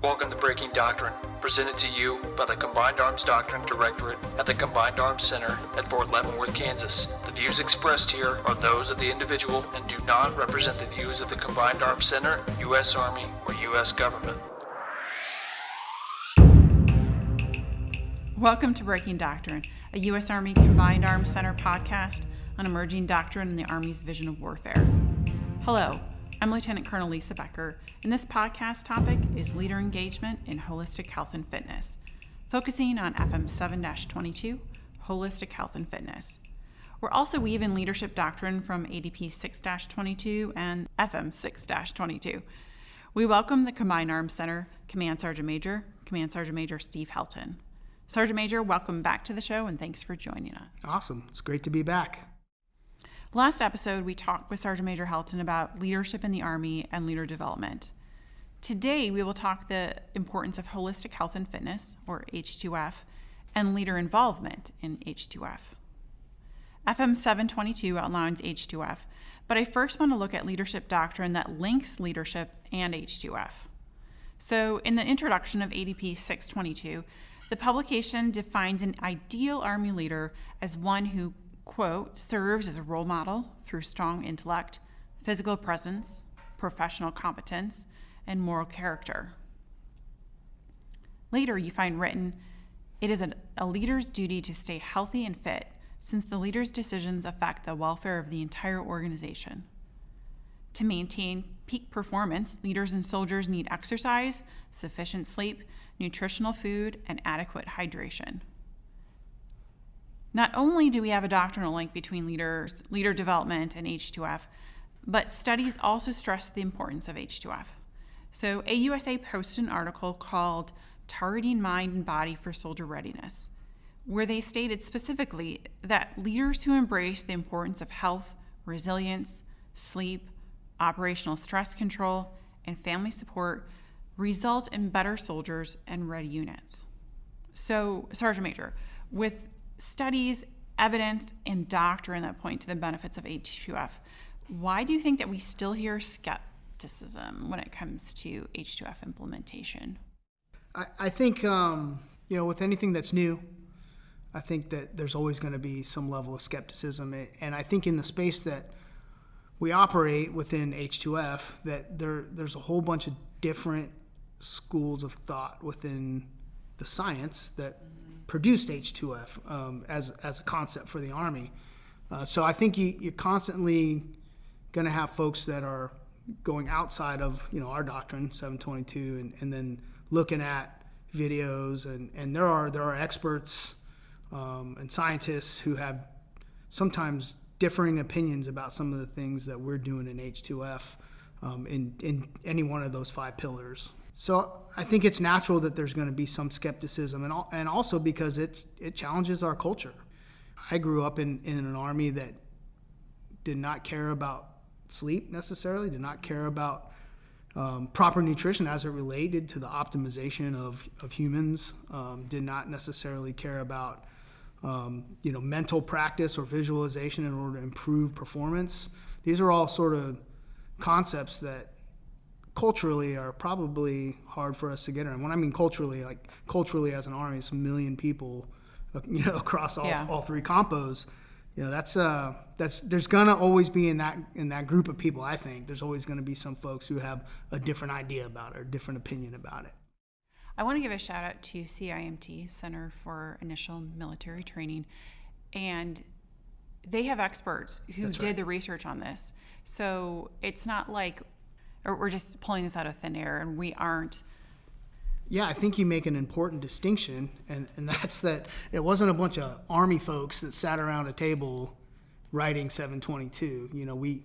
Welcome to Breaking Doctrine, presented to you by the Combined Arms Doctrine Directorate at the Combined Arms Center at Fort Leavenworth, Kansas. The views expressed here are those of the individual and do not represent the views of the Combined Arms Center, U.S. Army, or U.S. government. Welcome to Breaking Doctrine, a U.S. Army Combined Arms Center podcast on emerging doctrine in the Army's vision of warfare. Hello, I'm Lieutenant Colonel Lisa Becker, and this podcast topic is leader engagement in holistic health and fitness, focusing on FM 7-22, holistic health and fitness. We're also weaving leadership doctrine from ADP 6-22 and FM 6-22. We welcome the Combined Arms Center Command Sergeant Major Steve Helton. Sergeant Major, welcome back to the show, and thanks for joining us. Awesome. It's great to be back. Last episode, we talked with Sergeant Major Helton about leadership in the Army and leader development. Today, we will talk the importance of holistic health and fitness, or H2F, and leader involvement in H2F. FM 722 outlines H2F, but I first want to look at leadership doctrine that links leadership and H2F. So, in the introduction of ADP 622, the publication defines an ideal Army leader as one who, quote, serves as a role model through strong intellect, physical presence, professional competence, and moral character. Later, you find written, it is a leader's duty to stay healthy and fit, since the leader's decisions affect the welfare of the entire organization. To maintain peak performance, leaders and soldiers need exercise, sufficient sleep, nutritional food, and adequate hydration. Not only do we have a doctrinal link between leader development and H2F, but studies also stress the importance of H2F. So AUSA posted an article called Targeting Mind and Body for Soldier Readiness, where they stated specifically that leaders who embrace the importance of health, resilience, sleep, operational stress control, and family support result in better soldiers and ready units. So, Sergeant Major, with studies, evidence, and doctrine that point to the benefits of H2F, why do you think that we still hear skepticism when it comes to H2F implementation? I think, with anything that's new, I think that there's always going to be some level of skepticism. And I think in the space that we operate within H2F, that there's a whole bunch of different schools of thought within the science that produced H2F as a concept for the Army. So I think you're constantly going to have folks that are going outside of our doctrine 722 and then looking at videos and there are experts and scientists who have sometimes differing opinions about some of the things that we're doing in H2F in any one of those 5 pillars. So I think it's natural that there's going to be some skepticism, and also because it challenges our culture. I grew up in an Army that did not care about sleep necessarily, did not care about proper nutrition as it related to the optimization of humans, did not necessarily care about mental practice or visualization in order to improve performance. These are all sort of concepts that culturally are probably hard for us to get around. When I mean culturally, like culturally as an Army, it's 1 million people, across all 3 compos. There's gonna always be in that group of people. I think there's always gonna be some folks who have a different idea about it, or a different opinion about it. I want to give a shout out to CIMT, Center for Initial Military Training, and they have experts who did the research on this. So it's not like we're just pulling this out of thin air, and we aren't. Yeah, I think you make an important distinction, and that's that it wasn't a bunch of Army folks that sat around a table writing 722. We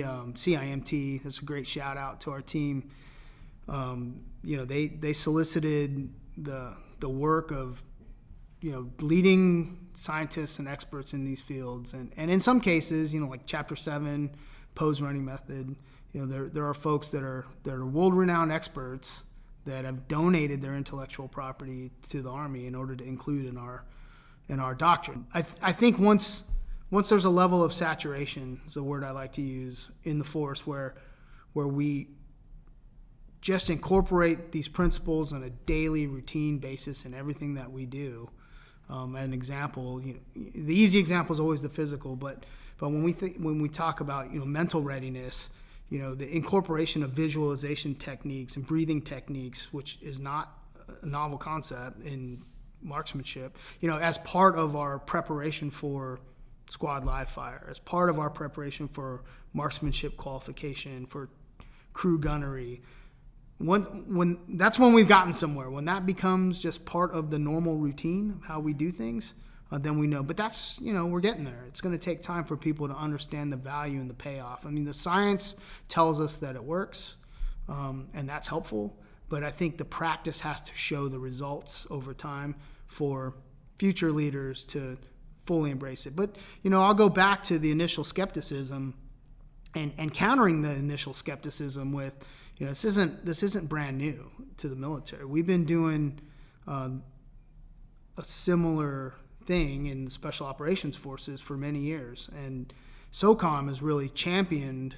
CIMT, that's a great shout out to our team. They solicited the work of leading scientists and experts in these fields, and in some cases, like Chapter 7, pose running method. There are folks that are world-renowned experts that have donated their intellectual property to the Army in order to include in our doctrine. I think once there's a level of saturation, is a word I like to use, in the force where we just incorporate these principles on a daily routine basis in everything that we do. An example, the easy example is always the physical, but when we talk about mental readiness, the incorporation of visualization techniques and breathing techniques, which is not a novel concept in marksmanship, as part of our preparation for squad live fire, as part of our preparation for marksmanship qualification, for crew gunnery. When that's when we've gotten somewhere. When that becomes just part of the normal routine of how we do things, then we know. But that's, we're getting there. It's going to take time for people to understand the value and the payoff. I mean, the science tells us that it works, and that's helpful. But I think the practice has to show the results over time for future leaders to fully embrace it. But, I'll go back to the initial skepticism and countering the initial skepticism with, this isn't brand new to the military. We've been doing a similar thing in the Special Operations Forces for many years, and SOCOM has really championed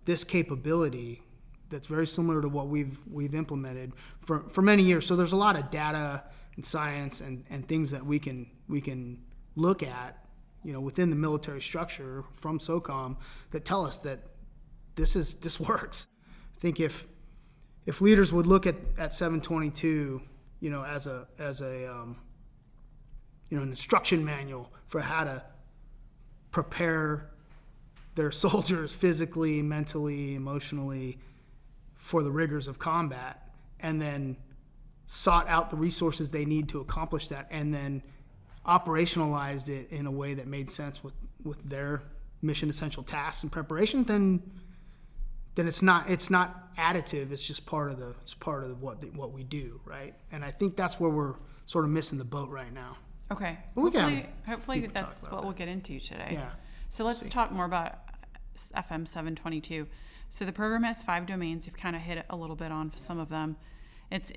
this capability that's very similar to what we've implemented for many years. So there's a lot of data and science and things that we can look at, within the military structure from SOCOM that tell us that this works. I think if leaders would look at 722, as a an instruction manual for how to prepare their soldiers physically, mentally, emotionally for the rigors of combat, and then sought out the resources they need to accomplish that, and then operationalized it in a way that made sense with their mission essential tasks and preparation, then it's not additive. It's just part of what we do, right? And I think that's where we're sort of missing the boat right now. Okay. But Hopefully that's what we'll get into today. Yeah. So let's talk more about FM 722. So the program has 5 domains. You've kind of hit a little bit on some of them. It's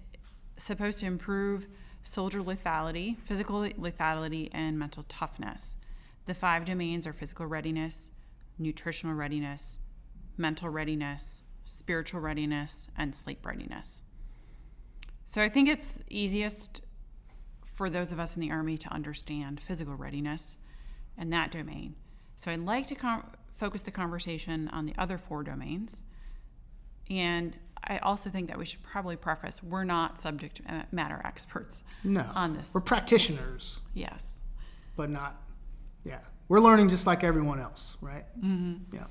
supposed to improve soldier lethality, physical lethality, and mental toughness. The 5 domains are physical readiness, nutritional readiness, mental readiness, spiritual readiness, and sleep readiness. So I think it's easiest for those of us in the Army to understand physical readiness and that domain. So I'd like to focus the conversation on the other 4 domains. And I also think that we should probably preface, we're not subject matter experts on this. We're practitioners. Yes. But not, we're learning just like everyone else, right? Mm-hmm. Yeah.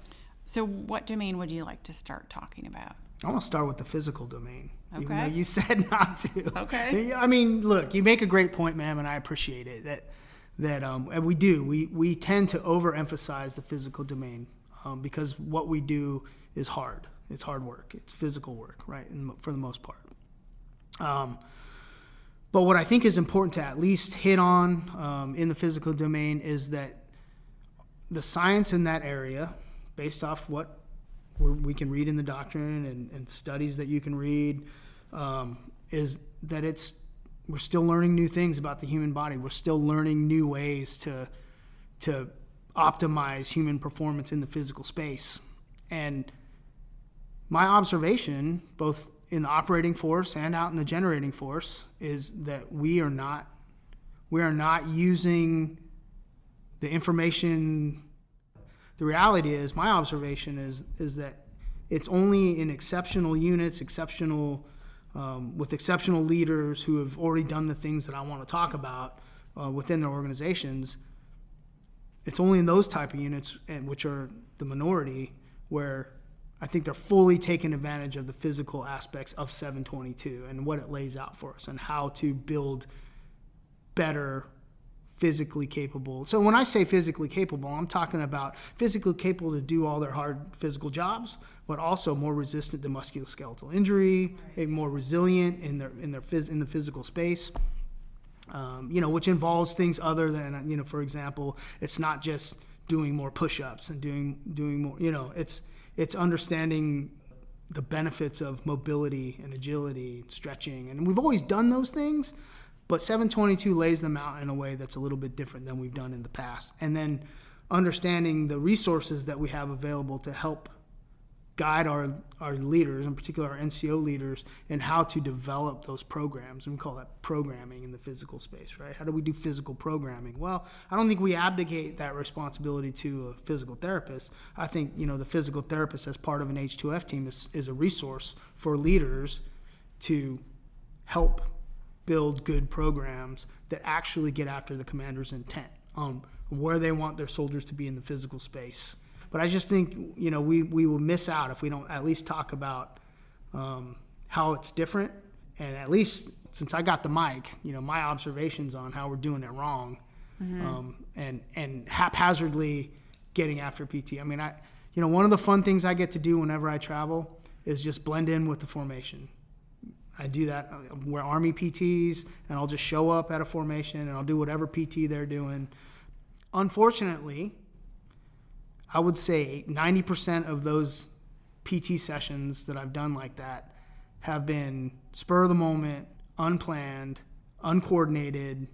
So what domain would you like to start talking about? I want to start with the physical domain, even though Okay. you said not to. Okay. I mean, look, you make a great point, ma'am, and I appreciate it. And we do. We tend to overemphasize the physical domain because what we do is hard. It's hard work. It's physical work, right, for the most part. But what I think is important to at least hit on in the physical domain is that the science in that area, based off what we can read in the doctrine and studies that you can read, is that we're still learning new things about the human body. We're still learning new ways to optimize human performance in the physical space. And my observation, both in the operating force and out in the generating force, is that we are not using the information. The reality is, my observation is that it's only in exceptional units, with exceptional leaders who have already done the things that I want to talk about within their organizations. It's only in those type of units, which are the minority, where I think they're fully taking advantage of the physical aspects of 722 and what it lays out for us and how to build better physically capable. So when I say physically capable, I'm talking about physically capable to do all their hard physical jobs, but also more resistant to musculoskeletal injury, more resilient in the physical space. Which involves things other than, for example, it's not just doing more push-ups and doing more, it's understanding the benefits of mobility and agility, stretching. And we've always done those things, but 722 lays them out in a way that's a little bit different than we've done in the past. And then understanding the resources that we have available to help guide our leaders, in particular our NCO leaders, in how to develop those programs. And we call that programming in the physical space, right? How do we do physical programming? Well, I don't think we abdicate that responsibility to a physical therapist. I think, the physical therapist as part of an H2F team is a resource for leaders to help build good programs that actually get after the commander's intent on where they want their soldiers to be in the physical space. But I just think, we will miss out if we don't at least talk about how it's different. And at least since I got the mic, my observations on how we're doing it wrong, and haphazardly getting after PT. I mean, one of the fun things I get to do whenever I travel is just blend in with the formation. I do that. We're Army PTs, and I'll just show up at a formation, and I'll do whatever PT they're doing. Unfortunately, I would say 90% of those PT sessions that I've done like that have been spur of the moment, unplanned, uncoordinated.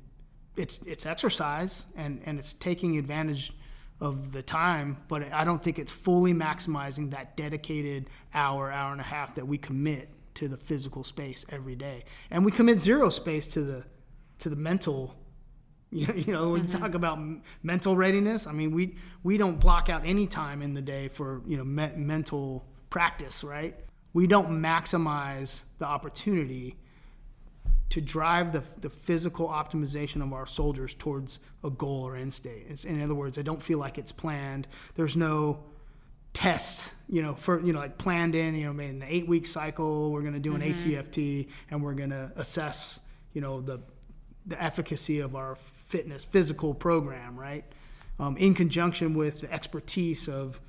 It's exercise and it's taking advantage of the time, but I don't think it's fully maximizing that dedicated hour and a half that we commit to the physical space every day. And we commit zero space to the mental. When you talk about mental readiness, I mean, we don't block out any time in the day for, mental practice, right? We don't maximize the opportunity to drive the physical optimization of our soldiers towards a goal or end state. In other words, I don't feel like it's planned. There's no test, like planned in, maybe an 8-week cycle, we're going to do an ACFT and we're going to assess, the efficacy of our physical program, right? In conjunction with the expertise of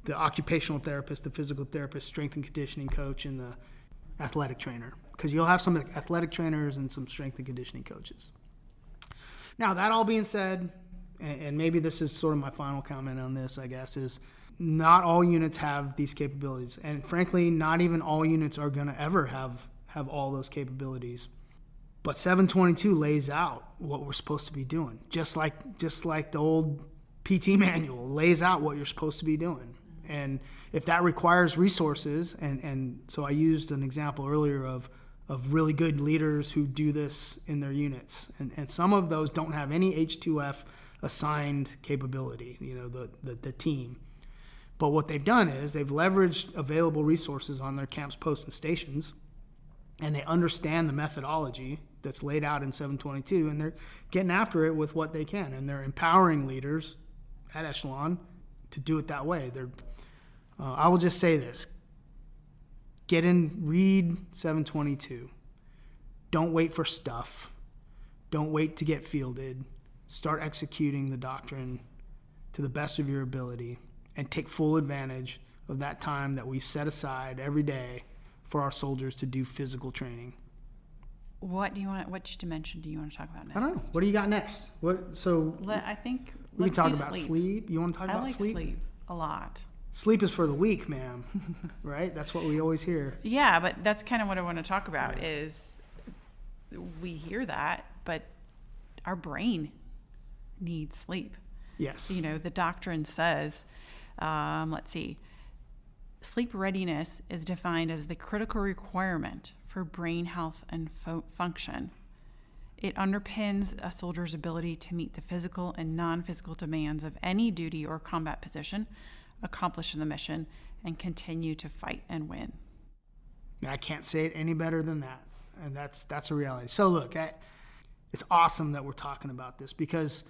the occupational therapist, the physical therapist, strength and conditioning coach, and the athletic trainer. Because you'll have some athletic trainers and some strength and conditioning coaches. Now, that all being said, and maybe this is sort of my final comment on this, I guess, is not all units have these capabilities. And frankly, not even all units are going to ever have all those capabilities. But 722 lays out what we're supposed to be doing, just like the old PT manual lays out what you're supposed to be doing. And if that requires resources, and so I used an example earlier of really good leaders who do this in their units, and some of those don't have any H2F assigned capability, the team. But what they've done is they've leveraged available resources on their camps, posts, and stations, and they understand the methodology that's laid out in 722, and they're getting after it with what they can, and they're empowering leaders at echelon to do it that way. I will just say this: read 722. Don't wait for stuff. Don't wait to get fielded. Start executing the doctrine to the best of your ability, and take full advantage of that time that we set aside every day for our soldiers to do physical training. Which dimension do you want to talk about next? I don't know. What do you got next? I think we can talk about sleep. You want to talk about sleep? I like sleep a lot. Sleep is for the weak, ma'am. Right? That's what we always hear. Yeah, but that's kind of what I want to talk about is we hear that, but our brain needs sleep. Yes. The doctrine says, sleep readiness is defined as the critical requirement for brain health and function. It underpins a soldier's ability to meet the physical and non-physical demands of any duty or combat position, accomplish the mission, and continue to fight and win. I can't say it any better than that, and that's a reality. So look, it's awesome that we're talking about this, because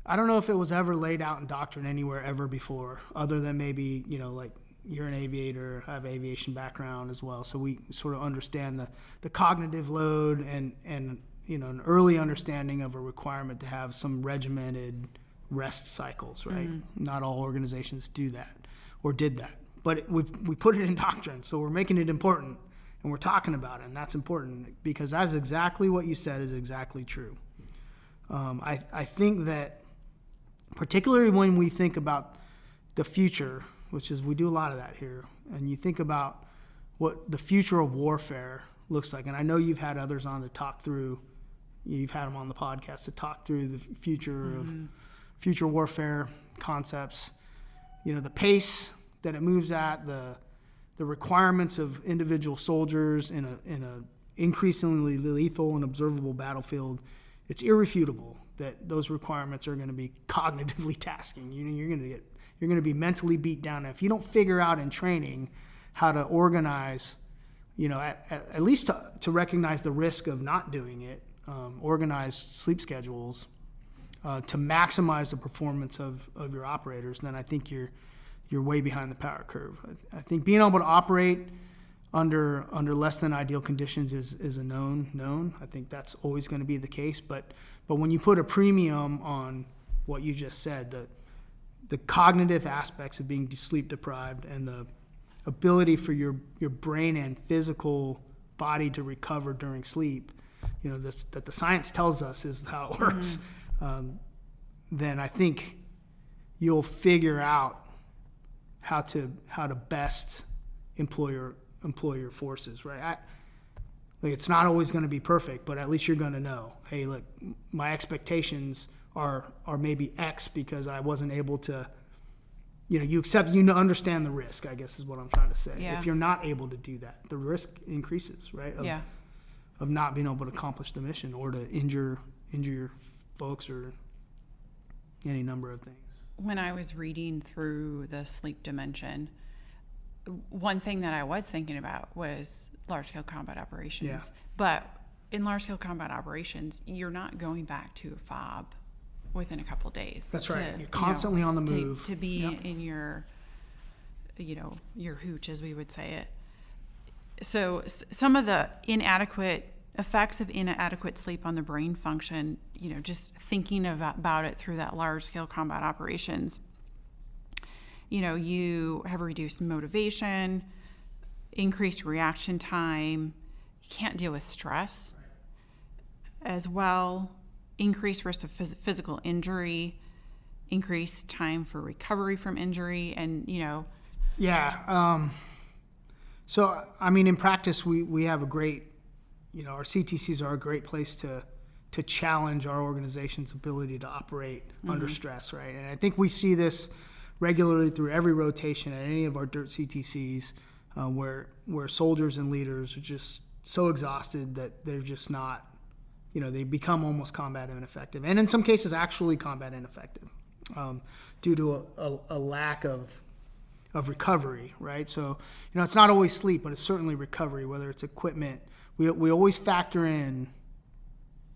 I don't know if it was ever laid out in doctrine anywhere ever before, other than maybe, like you're an aviator, I have aviation background as well, so we sort of understand the cognitive load and an early understanding of a requirement to have some regimented rest cycles, right? Not all organizations do that or did that, but we put it in doctrine, so we're making it important and we're talking about it, and that's important because that's exactly what you said is exactly true. I think that particularly when we think about the future, which is we do a lot of that here, and you think about what the future of warfare looks like, and I know you've had others on to talk through, you've had them on the podcast to talk through the future of future warfare concepts. The pace, that it moves at, the requirements of individual soldiers in a increasingly lethal and observable battlefield, it's irrefutable that those requirements are going to be cognitively tasking. You're going to be mentally beat down. If you don't figure out in training how to organize, at least to recognize the risk of not doing it, organize sleep schedules to maximize the performance of your operators, then I think you're way behind the power curve. I think being able to operate under less than ideal conditions is a known. I think that's always going to be the case. But when you put a premium on what you just said, the cognitive aspects of being sleep deprived and the ability for your brain and physical body to recover during sleep, that the science tells us is how it works, then I think you'll figure out how to best employ your forces, right? It's not always going to be perfect, but at least you're going to know, hey, look, my expectations are maybe X because I wasn't able to, you understand the risk, I guess is what I'm trying to say. Yeah. If you're not able to do that, the risk increases, right? Of not being able to accomplish the mission or to injure your folks or any number of things. When I was reading through the sleep dimension, one thing that I was thinking about was large-scale combat operations. Yeah. But in large-scale combat operations, you're not going back to a fob within a couple days. That's right. You're constantly on the move. To be in your, your hooch, as we would say it. So some of the effects of inadequate sleep on the brain function, just thinking about it through that large-scale combat operations, you have reduced motivation, increased reaction time, you can't deal with stress as well, increased risk of physical injury, increased time for recovery from injury, and, So, in practice, we have a great, our CTCs are a great place to challenge our organization's ability to operate under stress, right? And I think we see this regularly through every rotation at any of our DIRT CTCs, where soldiers and leaders are just so exhausted that they're just not, they become almost combat ineffective, and in some cases actually combat ineffective due to a lack of recovery, right? So, it's not always sleep, but it's certainly recovery, whether it's equipment. We always factor in,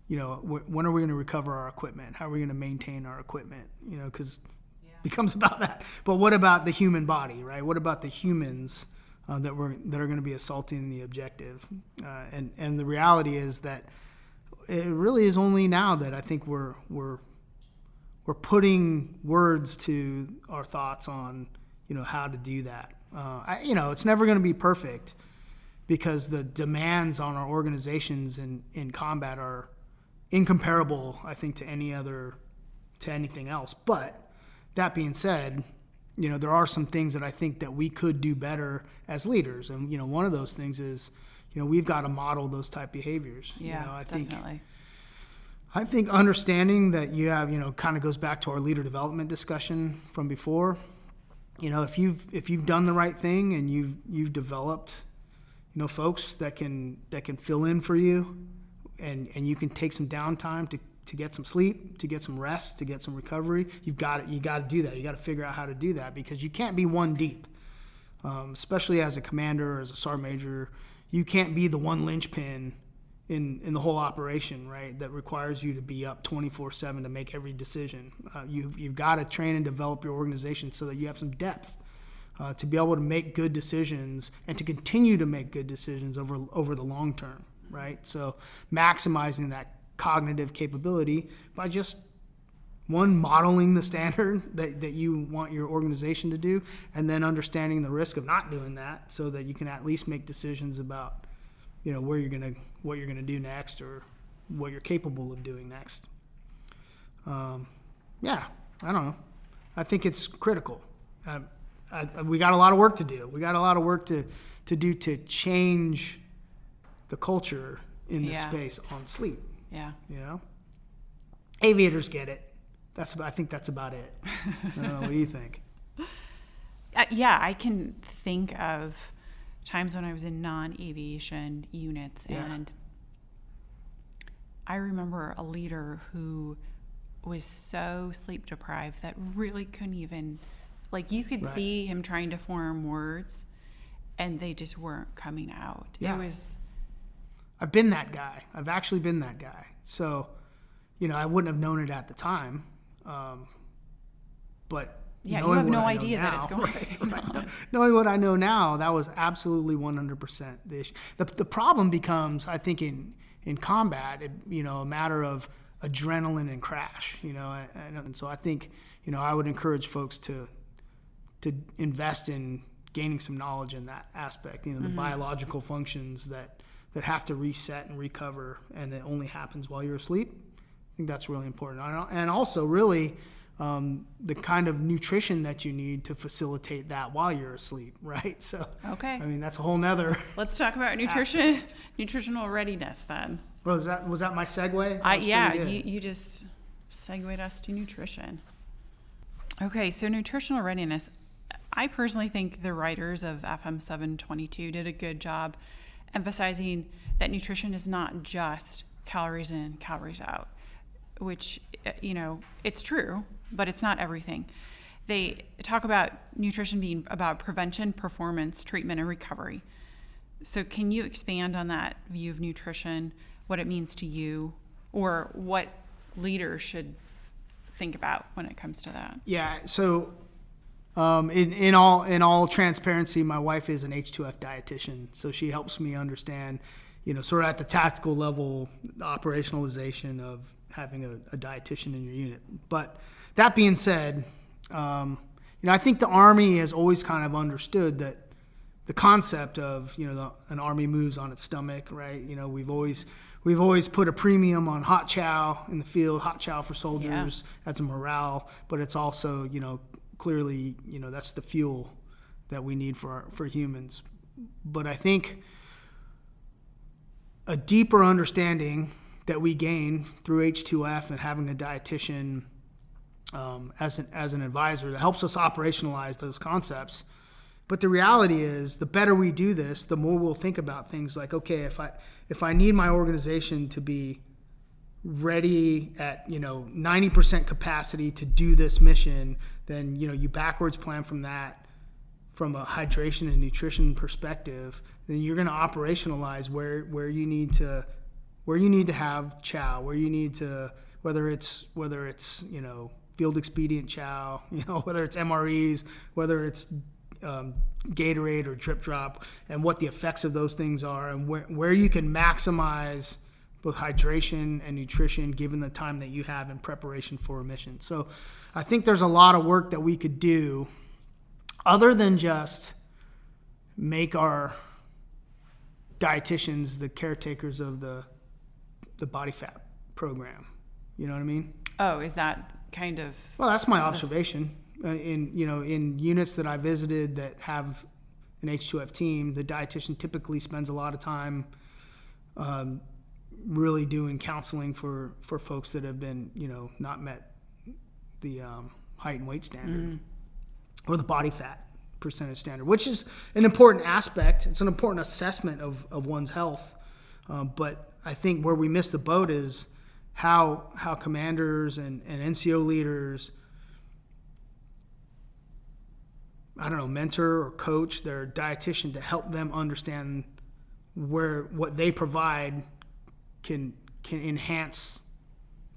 when are we going to recover our equipment? How are we going to maintain our equipment? Because it becomes about that. But what about the human body, right? What about the humans that are going to be assaulting the objective? And the reality is that it really is only now that I think we're putting words to our thoughts on, how to do that. It's never going to be perfect because the demands on our organizations in combat are incomparable, I think, to anything else. But that being said, there are some things that I think that we could do better as leaders. And, one of those things is, we've got to model those type behaviors. Yeah, definitely. I think understanding that you have, kind of goes back to our leader development discussion from before. If you've done the right thing and you've developed, folks that can fill in for you, and you can take some downtime to get some sleep, to get some rest, to get some recovery, you got to do that. You got to figure out how to do that because you can't be one deep, especially as a commander or as a sergeant major. You can't be the one linchpin in the whole operation, right? That requires you to be up 24/7 to make every decision. You've got to train and develop your organization so that you have some depth to be able to make good decisions and to continue to make good decisions over the long term, right? So maximizing that cognitive capability by just modeling the standard that you want your organization to do, and then understanding the risk of not doing that so that you can at least make decisions about what you're gonna do next or what you're capable of doing next. I don't know. I think it's critical. We got a lot of work to do. We got a lot of work to do to change the culture in this space on sleep. Yeah. Aviators get it. I think that's about it. I don't know. What do you think? Yeah, I can think of times when I was in non-aviation units, and I remember a leader who was so sleep deprived that really couldn't even, like, you could see him trying to form words and they just weren't coming out. Yeah. It was... I've been that guy. I've actually been that guy. So, I wouldn't have known it at the time. But yeah, you have no idea that it's going on. Right. Knowing what I know now, that was absolutely 100% the issue. The problem becomes, I think, in combat, a matter of adrenaline and crash, and so I think, I would encourage folks to invest in gaining some knowledge in that aspect, the biological functions that have to reset and recover, and it only happens while you're asleep. I think that's really important. And also really the kind of nutrition that you need to facilitate that while you're asleep, right? So, okay. I mean, that's a whole nother. Let's talk about nutritional readiness then. Well, was that my segue? Yeah, you just segued us to nutrition. Okay, so nutritional readiness. I personally think the writers of FM 722 did a good job emphasizing that nutrition is not just calories in, calories out, which, it's true, but it's not everything. They talk about nutrition being about prevention, performance, treatment, and recovery. So can you expand on that view of nutrition, what it means to you, or what leaders should think about when it comes to that? Yeah, so in all transparency, my wife is an H2F dietitian, so she helps me understand, sort of at the tactical level, the operationalization of having a dietitian in your unit. But that being said, I think the Army has always kind of understood that the concept of, an Army moves on its stomach, right? We've always put a premium on hot chow in the field, hot chow for soldiers. That's a morale, but it's also, clearly, that's the fuel that we need for humans. But I think a deeper understanding that we gain through H2F and having a dietitian as an advisor that helps us operationalize those concepts. But the reality is, the better we do this, the more we'll think about things like, okay, if I need my organization to be ready at 90% capacity to do this mission, then you backwards plan from that, from a hydration and nutrition perspective. Then you're going to operationalize where you need to have chow, where you need to, whether it's field expedient chow, whether it's MREs, whether it's Gatorade or drip drop, and what the effects of those things are, and where you can maximize both hydration and nutrition given the time that you have in preparation for a mission. So I think there's a lot of work that we could do other than just make our dietitians the caretakers of the body fat program. You know what I mean? Oh, is that kind of... Well, that's my observation. In units that I visited that have an H2F team, the dietitian typically spends a lot of time really doing counseling for folks that have been, not met the height and weight standard or the body fat percentage standard, which is an important aspect. It's an important assessment of one's health. But I think where we miss the boat is how commanders and NCO leaders, mentor or coach their dietitian to help them understand where what they provide can enhance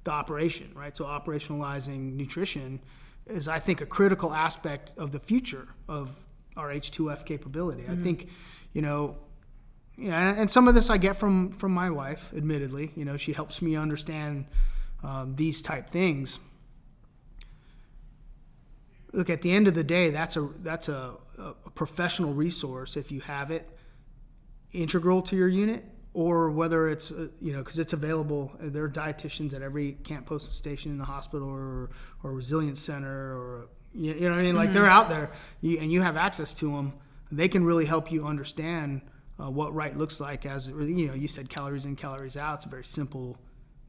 the operation, right? So operationalizing nutrition is, I think, a critical aspect of the future of our H2F capability. I think, and some of this I get from my wife, admittedly. She helps me understand these type things. Look, at the end of the day, that's a professional resource if you have it integral to your unit, or whether it's because it's available. There are dietitians at every camp posted station in the hospital or resilience center, or you know what I mean. Like, they're out there, and you have access to them. They can really help you understand what right looks like. As you said, calories in, calories out. It's a very simple.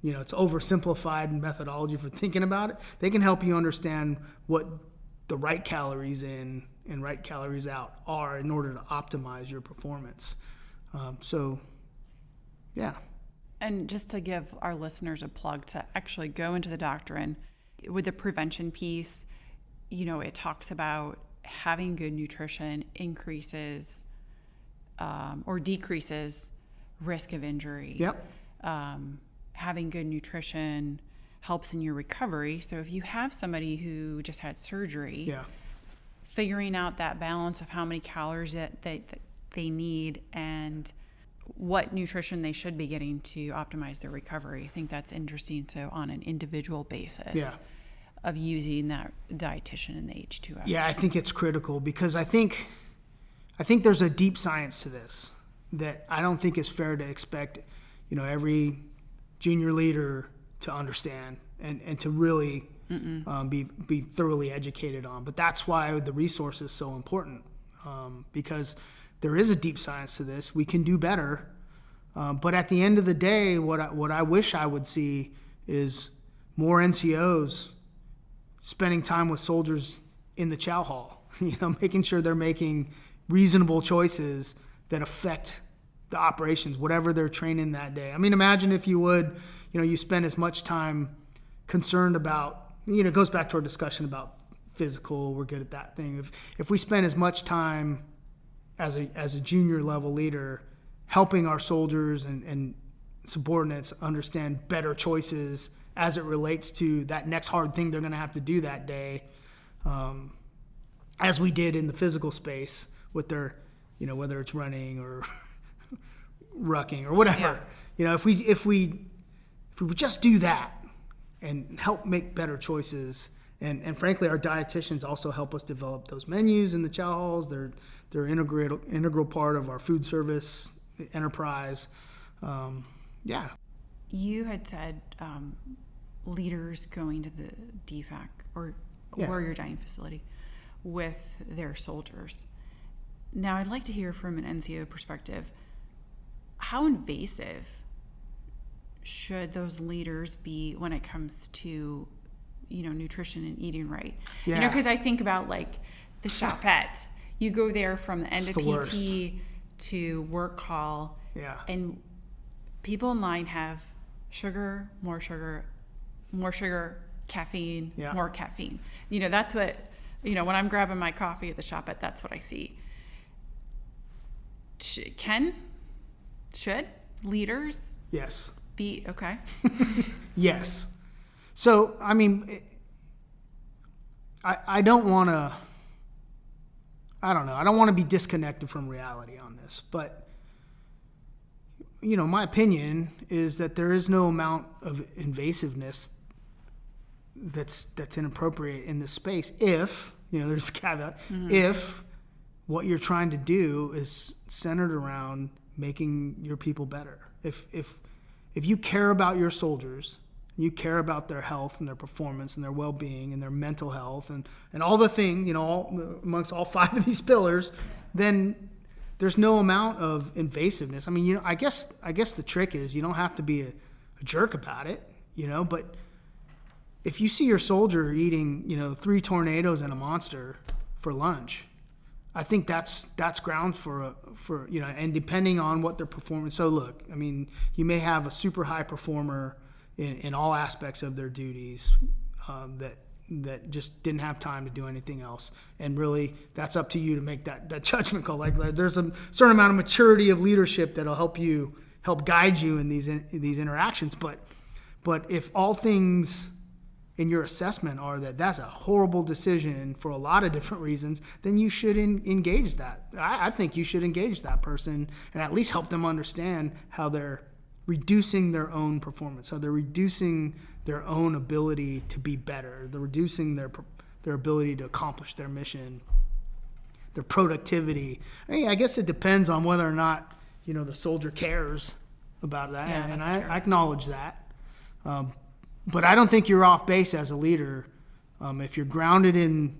It's oversimplified methodology for thinking about it. They can help you understand what the right calories in and right calories out are in order to optimize your performance. Yeah. And just to give our listeners a plug to actually go into the doctrine, with the prevention piece, it talks about having good nutrition increases or decreases risk of injury. Yep. Having good nutrition helps in your recovery. So if you have somebody who just had surgery, figuring out that balance of how many calories that they need and what nutrition they should be getting to optimize their recovery. I think that's interesting. So on an individual basis of using that dietitian in the H2F. Yeah, I think it's critical because I think there's a deep science to this that I don't think is fair to expect, every junior leader to understand and to really be thoroughly educated on. But that's why the resource is so important, because there is a deep science to this. We can do better. But at the end of the day, what I wish I would see is more NCOs spending time with soldiers in the chow hall, making sure they're making reasonable choices that affect the operations, whatever they're training that day. I mean, imagine if you would, you spend as much time concerned about, it goes back to our discussion about physical, we're good at that thing. If we spend as much time as a junior level leader helping our soldiers and subordinates understand better choices as it relates to that next hard thing they're going to have to do that day, as we did in the physical space with their, whether it's running or rucking or whatever. If we would just do that and help make better choices, and frankly, our dietitians also help us develop those menus in the chow halls. They're integral part of our food service enterprise. You had said leaders going to the DFAC or warrior dining facility with their soldiers. Now, I'd like to hear from an NCO perspective, how invasive should those leaders be when it comes to, nutrition and eating right? Yeah. Because I think about like the shopette. You go there from the end of PT to work call, and people in line have sugar, more sugar, caffeine, more caffeine. That's what, when I'm grabbing my coffee at the shopette, that's what I see. Should leaders be okay? Yes. So, I mean, I don't want to, I don't want to be disconnected from reality on this, but, my opinion is that there is no amount of invasiveness that's inappropriate in this space if, there's a caveat, if what you're trying to do is centered around making your people better. If you care about your soldiers, you care about their health and their performance and their well-being and their mental health and all the thing, amongst all 5 of these pillars, then there's no amount of invasiveness. I mean, I guess the trick is you don't have to be a jerk about it, but if you see your soldier eating, 3 tornadoes and a monster for lunch, I think that's grounds for and depending on what their performance. So look, I mean, you may have a super high performer in all aspects of their duties that just didn't have time to do anything else, and really that's up to you to make that judgment call. Like there's a certain amount of maturity of leadership that'll help guide you in these interactions. But if all things in your assessment are that that's a horrible decision for a lot of different reasons, then you should engage that. I think you should engage that person and at least help them understand how they're reducing their own performance. So they're reducing their own ability to be better. They're reducing their ability to accomplish their mission, their productivity. I guess it depends on whether or not, the soldier cares about that. Yeah, and that's true. I acknowledge that. But I don't think you're off base as a leader if you're grounded in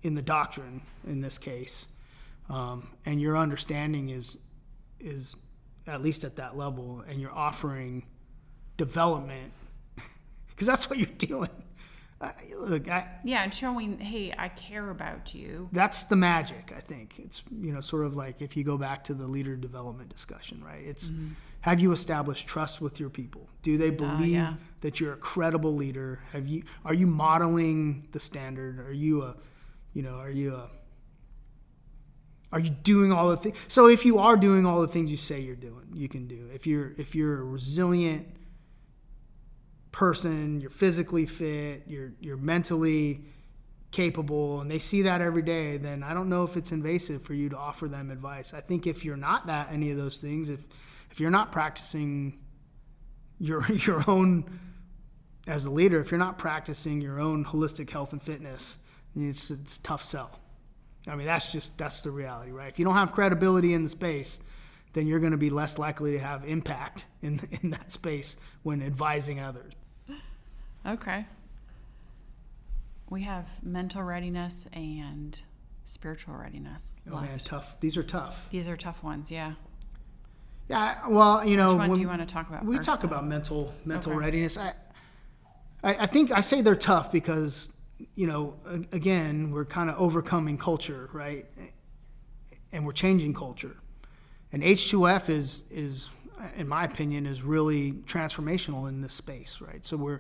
the doctrine in this case, and your understanding is at least at that level, and you're offering development because that's what you're doing. And showing, hey, I care about you. That's the magic, I think. It's, sort of like if you go back to the leader development discussion, right? It's, have you established trust with your people? Do they believe that you're a credible leader? Are you modeling the standard? Are you doing all the things? So if you are doing all the things you say you can do. If you're a resilient person, you're physically fit, you're mentally capable, and they see that every day, then I don't know if it's invasive for you to offer them advice. I think if you're not any of those things, if you're not practicing your own, as a leader, if you're not practicing your own holistic health and fitness, it's a tough sell. I mean, that's the reality, right? If you don't have credibility in the space, then you're going to be less likely to have impact in that space when advising others. Okay. We have mental readiness and spiritual readiness left. Man, tough. These are tough. These are tough ones, yeah. Yeah, well, Which one do you want to talk about we first, talk about mental Okay. readiness. I think I say they're tough because, again, we're kind of overcoming culture, right? And we're changing culture. And H2F is, in my opinion, is really transformational in this space, right? So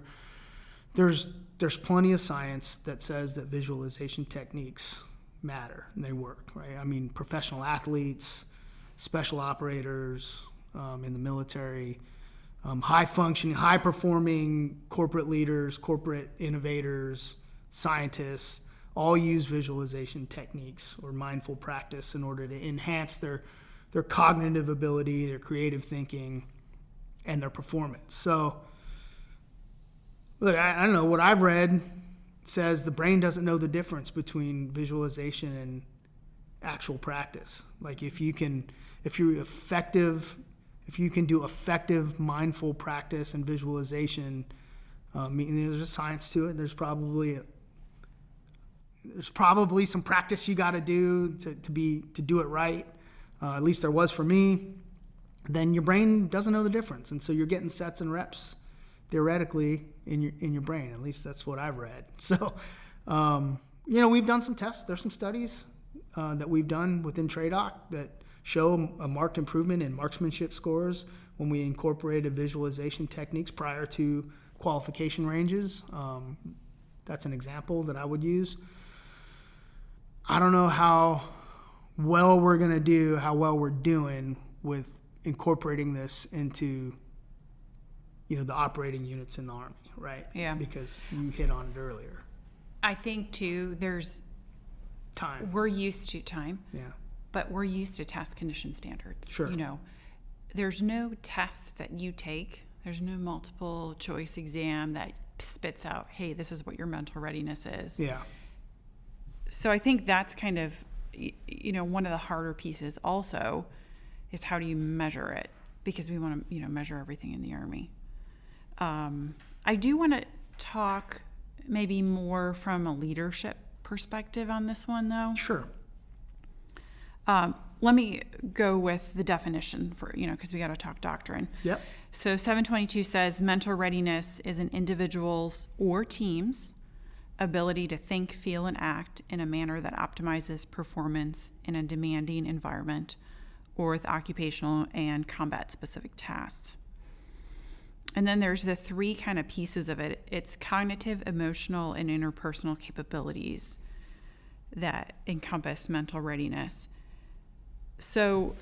there's plenty of science that says that visualization techniques matter and they work, right? I mean, professional athletes, special operators in the military, high-functioning, high-performing corporate leaders, corporate innovators, scientists, all use visualization techniques or mindful practice in order to enhance their cognitive ability, their creative thinking, and their performance. So, look, I don't know, what I've read says the brain doesn't know the difference between visualization and actual practice. Like if you can do effective mindful practice and visualization, there's a science to it. There's probably some practice you got to do to do it right. At least there was for me. Then your brain doesn't know the difference, and so you're getting sets and reps theoretically in your brain. At least that's what I've read. So, we've done some tests. There's some studies that we've done within TRADOC that show a marked improvement in marksmanship scores when we incorporated visualization techniques prior to qualification ranges. That's an example that I would use. I don't know how well we're doing with incorporating this into the operating units in the Army, right? Yeah. Because you hit on it earlier. I think too, there's Time. We're used to time. Yeah. But we're used to test condition standards. Sure. There's no test that you take. There's no multiple choice exam that spits out, hey, this is what your mental readiness is. Yeah. So I think that's kind of, one of the harder pieces also is how do you measure it? Because we want to, measure everything in the Army. I do want to talk maybe more from a leadership perspective on this one, though. Sure. Let me go with the definition for, because we got to talk doctrine. Yep. So 722 says mental readiness is an individual's or team's ability to think, feel, and act in a manner that optimizes performance in a demanding environment or with occupational and combat-specific tasks. And then there's the three kind of pieces of it. It's cognitive, emotional, and interpersonal capabilities that encompass mental readiness. So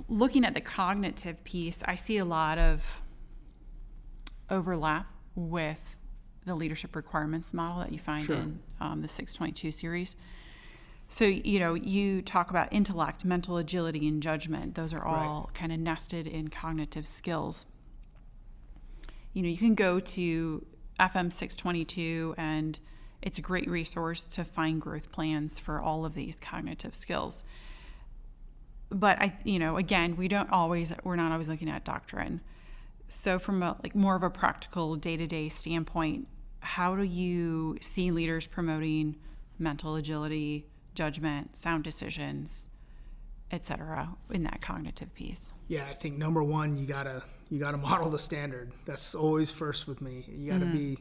looking at the cognitive piece, I see a lot of overlap with the leadership requirements model that you find Sure. in the 622 series. So, you talk about intellect, mental agility, and judgment. Those are all kind of nested in cognitive skills. You can go to FM 622 and it's a great resource to find growth plans for all of these cognitive skills. But again, we're not always looking at doctrine. So from more of a practical day-to-day standpoint, how do you see leaders promoting mental agility, judgment, sound decisions, et cetera, in that cognitive piece? Yeah, I think number one, you gotta model the standard. That's always first with me. You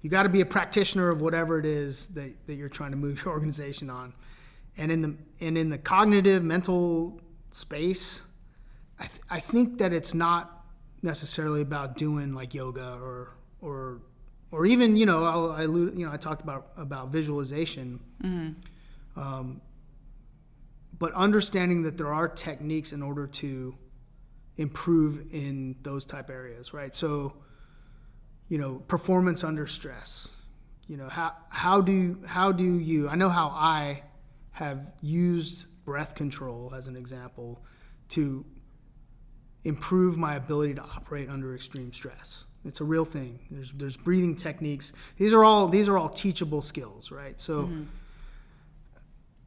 you got to be a practitioner of whatever it is that you're trying to move your organization on. And in the cognitive mental space, I think that it's not necessarily about doing like yoga or even, I talked about visualization. But understanding that there are techniques in order to improve in those type areas, right? So, performance under stress. How do you? I know how I have used breath control as an example to improve my ability to operate under extreme stress. It's a real thing. There's breathing techniques. These are all teachable skills, right? So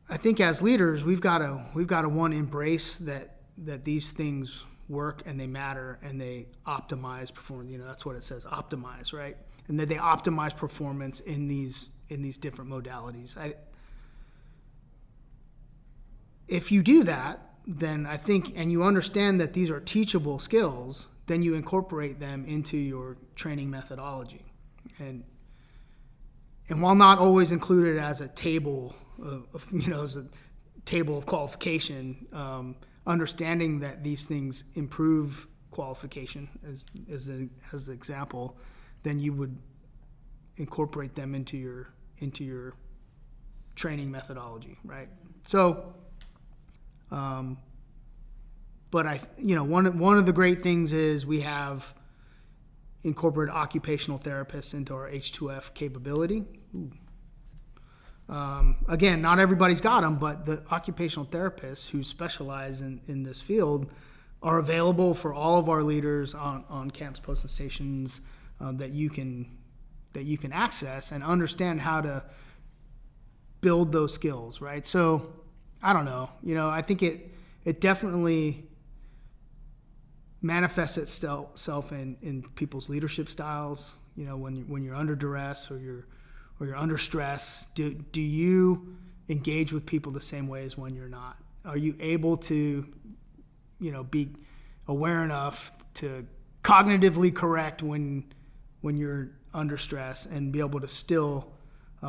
I think as leaders, we've got to one, embrace that these things work and they matter and they optimize performance. That's what it says, optimize, right? And that they optimize performance in these different modalities. If you do that, then I think, and you understand that these are teachable skills, then you incorporate them into your training methodology. And while not always included as a table as a table of qualification, understanding that these things improve qualification as the example, then you would incorporate them into your training methodology, right? So, but one of the great things is we have incorporated occupational therapists into our H2F capability. Again, not everybody's got them, but the occupational therapists who specialize in this field are available for all of our leaders on camps, posts, and stations that you can access and understand how to build those skills, right? So I don't know. I think it definitely manifests itself in people's leadership styles. When you're under duress or you're under stress, do you engage with people the same way as when you're not? Are you able to, be aware enough to cognitively correct when you're under stress and be able to still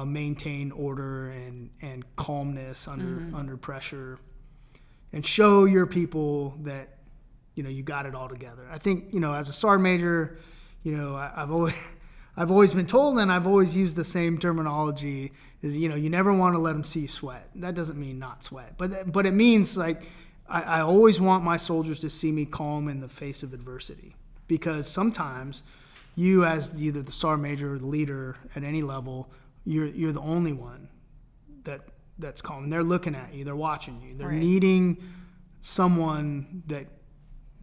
maintain order and calmness under pressure, and show your people that you got it all together? I think as a sergeant major, I've always been told, and I've always used the same terminology, is you never want to let them see you sweat. That doesn't mean not sweat, but it means like I always want my soldiers to see me calm in the face of adversity, because sometimes you, as either the sergeant major or the leader at any level, you're the only one that's calm. And they're looking at you, they're watching you, they're needing someone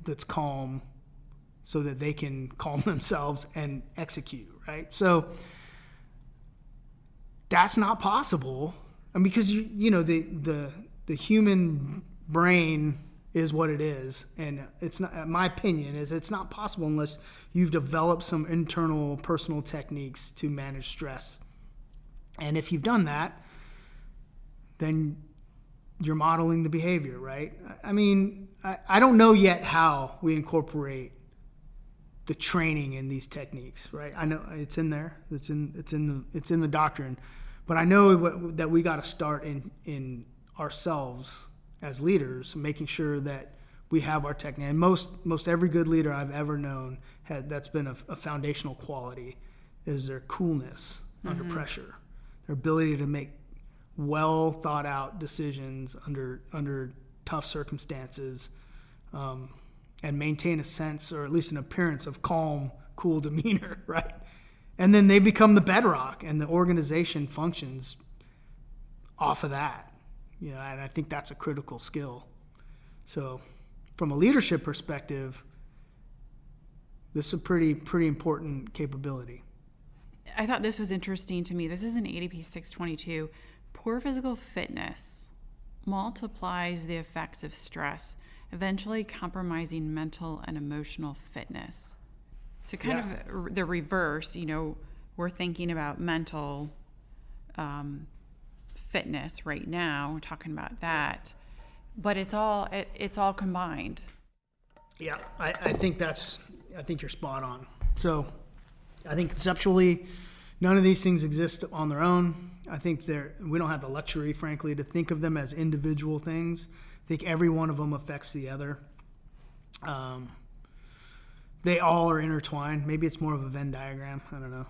that's calm so that they can calm themselves and execute, right? So that's not possible, and because the human brain is what it is, and it's not. My opinion is it's not possible unless you've developed some internal personal techniques to manage stress. And if you've done that, then you're modeling the behavior, right? I mean, I don't know yet how we incorporate the training in these techniques, right? I know it's in there. It's in the doctrine, but I know that we got to start in ourselves as leaders, making sure that we have our technique. And most every good leader I've ever known that's been a foundational quality is their coolness under pressure, their ability to make well thought out decisions under tough circumstances, and maintain a sense, or at least an appearance, of calm, cool demeanor, right? And then they become the bedrock, and the organization functions off of that. And I think that's a critical skill. So from a leadership perspective, this is a pretty important capability. I thought this was interesting to me. This is an ADP 622. Poor physical fitness multiplies the effects of stress, eventually compromising mental and emotional fitness. So of the reverse, we're thinking about mental fitness right now. We're talking about that, but it's all combined. Yeah, I think you're spot on. So I think conceptually, None of these things exist on their own. I think we don't have the luxury, frankly, to think of them as individual things. I think every one of them affects the other. They all are intertwined. Maybe it's more of a Venn diagram. I don't know.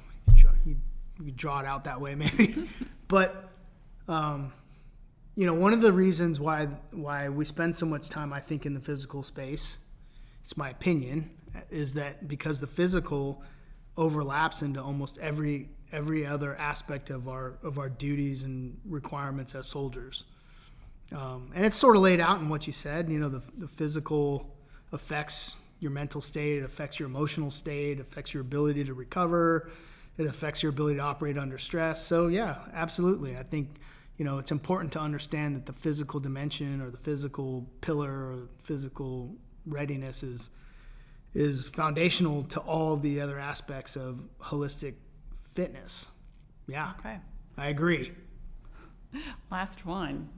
You could draw it out that way, maybe. But, one of the reasons why we spend so much time, I think, in the physical space, it's my opinion, is that because the physical overlaps into almost every other aspect of our duties and requirements as soldiers. And it's sort of laid out in what you said. The physical affects your mental state, it affects your emotional state, it affects your ability to recover, it affects your ability to operate under stress. So yeah, absolutely. I think, it's important to understand that the physical dimension or the physical pillar or physical readiness is foundational to all the other aspects of holistic fitness. Yeah. Okay. I agree. Last one.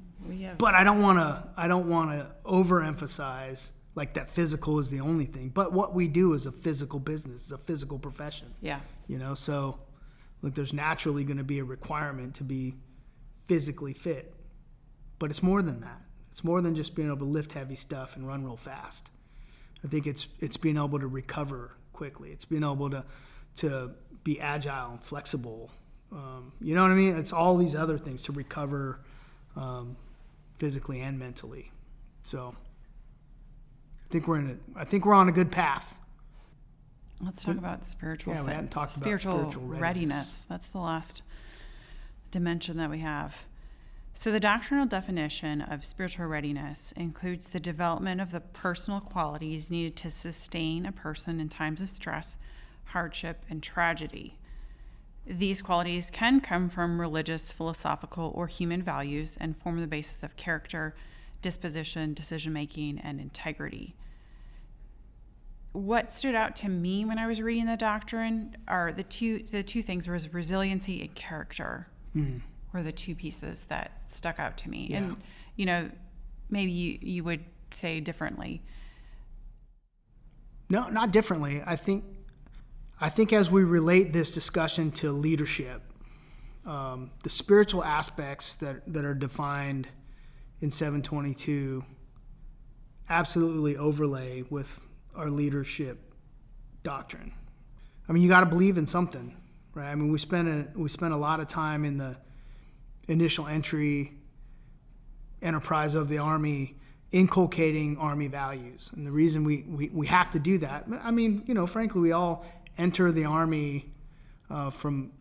But I don't want to overemphasize like that physical is the only thing. But what we do is a physical business, it's a physical profession. Yeah. So look, there's naturally going to be a requirement to be physically fit. But it's more than that. It's more than just being able to lift heavy stuff and run real fast. I think it's being able to recover quickly. It's being able to be agile and flexible. You know what I mean? It's all these other things to recover physically and mentally. So I think we're on a good path. Let's talk about spiritual. Yeah, we hadn't talked about spiritual readiness. That's the last dimension that we have. So the doctrinal definition of spiritual readiness includes the development of the personal qualities needed to sustain a person in times of stress, hardship, and tragedy. These qualities can come from religious, philosophical, or human values and form the basis of character, disposition, decision-making, and integrity. What stood out to me when I was reading the doctrine are the two things was resiliency and character. Mm-hmm. Were the two pieces that stuck out to me. Yeah. And, maybe you would say differently. No, not differently. I think as we relate this discussion to leadership, the spiritual aspects that are defined in 722 absolutely overlay with our leadership doctrine. I mean, you got to believe in something, right? I mean, we spent a lot of time in the initial entry enterprise of the Army inculcating Army values. And the reason we have to do that, I mean, frankly, we all enter the Army from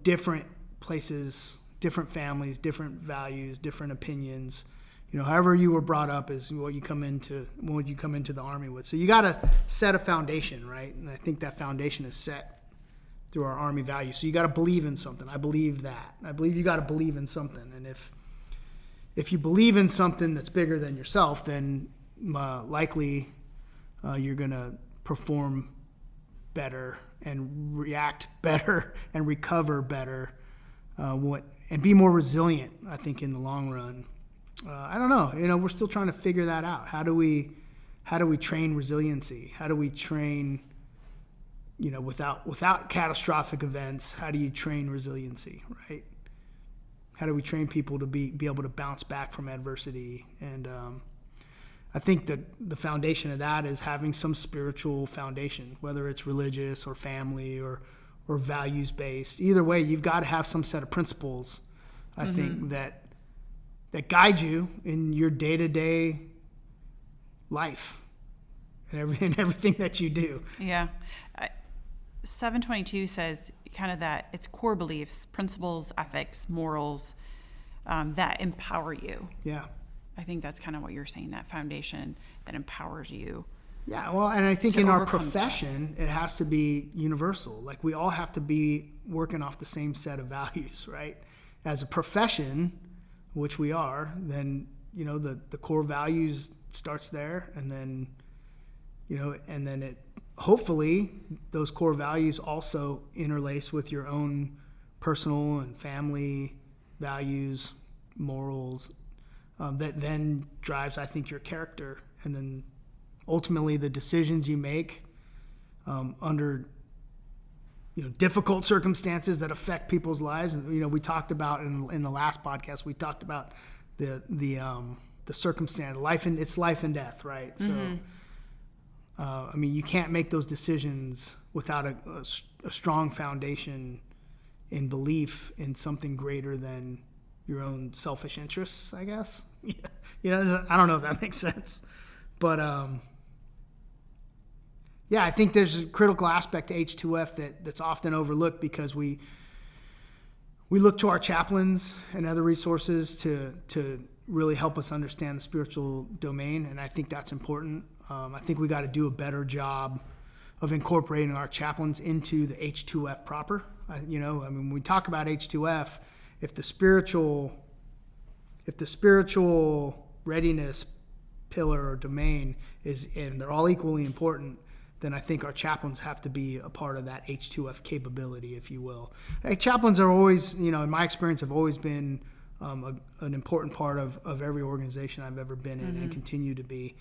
different places, different families, different values, different opinions. However you were brought up is what you come into the Army with. So you got to set a foundation, right? And I think that foundation is set through our Army values. So you got to believe in something. I believe that. I believe you got to believe in something. And if you believe in something that's bigger than yourself, then likely you're going to perform better and react better and recover better and be more resilient, I think, in the long run. I don't know. We're still trying to figure that out. How do we train resiliency? How do we train without catastrophic events? How do you train resiliency, right? How do we train people to be able to bounce back from adversity? And I think the foundation of that is having some spiritual foundation, whether it's religious or family or values-based. Either way, you've got to have some set of principles, I think, that guide you in your day-to-day life and everything that you do. Yeah. 722 says kind of that it's core beliefs, principles, ethics, morals that empower you. Yeah. I think that's kind of what you're saying, that foundation that empowers you. Yeah, well, and I think in our profession, it has to be universal. Like, we all have to be working off the same set of values, right? As a profession, which we are, then, the core values starts there, and then, it hopefully those core values also interlace with your own personal and family values, morals, that then drives, I think, your character, and then ultimately the decisions you make under difficult circumstances that affect people's lives. We talked about in the last podcast, we talked about the circumstance, it's life and death, right? Mm-hmm. So, you can't make those decisions without a strong foundation in belief in something greater than your own selfish interests, I guess. I don't know if that makes sense, but I think there's a critical aspect to H2F that's often overlooked because we look to our chaplains and other resources to really help us understand the spiritual domain, and I think that's important. I think we got to do a better job of incorporating our chaplains into the H2F proper. When we talk about H2F, if the spiritual readiness pillar or domain and they're all equally important, then I think our chaplains have to be a part of that H2F capability, if you will. Chaplains are always, in my experience, have always been an important part of every organization I've ever been in and continue to be.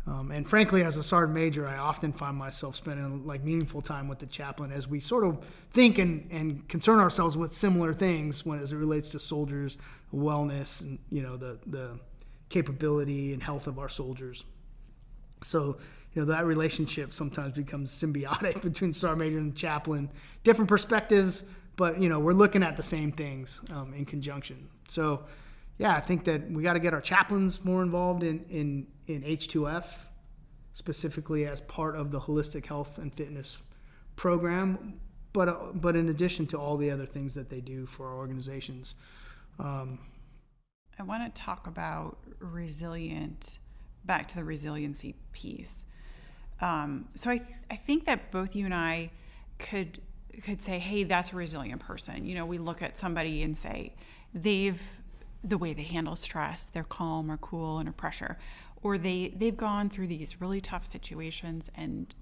And frankly, as a sergeant major, I often find myself spending meaningful time with the chaplain as we sort of think and concern ourselves with similar things as it relates to soldiers, wellness, and the capability and health of our soldiers. So that relationship sometimes becomes symbiotic between sergeant major and chaplain. Different perspectives, but we're looking at the same things in conjunction. So I think that we got to get our chaplains more involved in H2F, specifically as part of the holistic health and fitness program, but in addition to all the other things that they do for our organizations. I want to talk about back to the resiliency piece. So I think that both you and I could say, hey, that's a resilient person. We look at somebody and say the way they handle stress, they're calm or cool under pressure, or they've gone through these really tough situations and